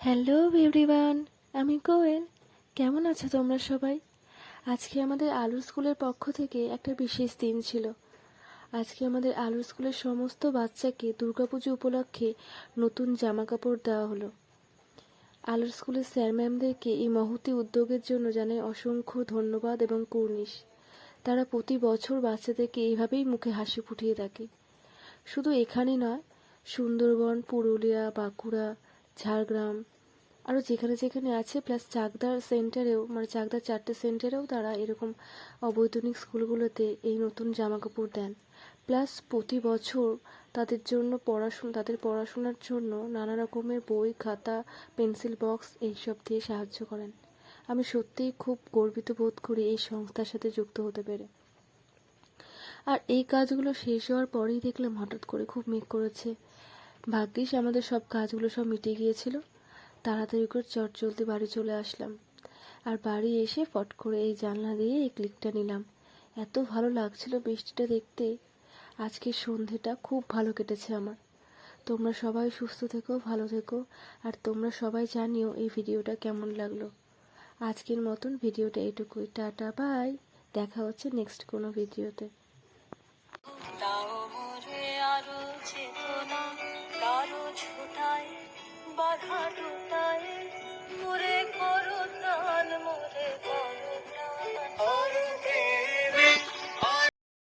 Hello everyone, আমি কোয়েল। কেমন আছো তোমরা সবাই? আজকে আমাদের আলুর স্কুলের পক্ষ থেকে একটা বিশেষ দিন ছিল। আজকে আমাদের আলুর স্কুলের সমস্ত বাচ্চাকে দুর্গাপুজো উপলক্ষে নতুন জামা কাপড় দেওয়া হলো। আলুর স্কুলের স্যার ম্যামদেরকে এই মহতী উদ্যোগের জন্য জানাই অসংখ্য ধন্যবাদ এবং কুর্নিশ। তারা প্রতি বছর বাচ্চাদেরকে এইভাবেই মুখে হাসি ফুটিয়ে থাকে। শুধু এখানে নয়, সুন্দরবন, পুরুলিয়া, বাঁকুড়া, ঝাড়গ্রাম আরও যেখানে যেখানে আছে, প্লাস চাকদার সেন্টারেও, মানে চাকদার 4টে সেন্টারেও তারা এরকম অবৈতনিক স্কুলগুলোতে এই নতুন জামা কাপড় দেন। প্লাস প্রতি বছর তাদের জন্য তাদের পড়াশোনার জন্য নানা রকমের বই, খাতা, পেন্সিল বক্স এইসব দিয়ে সাহায্য করেন। আমি সত্যিই খুব গর্বিত বোধ করি এই সংস্থার সাথে যুক্ত হতে পেরে। আর এই কাজগুলো শেষ হওয়ার পরেই দেখলাম হঠাৎ করে খুব মেঘ করেছে। ভাগ্যিস আমাদের সব কাজগুলো সব মিটে গিয়েছিল। তাড়াতাড়ি করে চটজলদি বাড়ি চলে আসলাম। আর বাড়ি এসে ফট করে এই জানলা দিয়ে এই ক্লিকটা নিলাম। এত ভালো লাগছিল বৃষ্টিটা দেখতে। আজকের সন্ধেটা খুব ভালো কেটেছে আমার। তোমরা সবাই সুস্থ থেকো, ভালো থেকো। আর তোমরা সবাই জানিও এই ভিডিওটা কেমন লাগলো। আজকের মতন ভিডিওটা এটুকুই। Tata, bye. দেখা হচ্ছে নেক্সট কোনো ভিডিওতে। দাও মোরে আরো চেতনা, কারো ছোটায় বাধা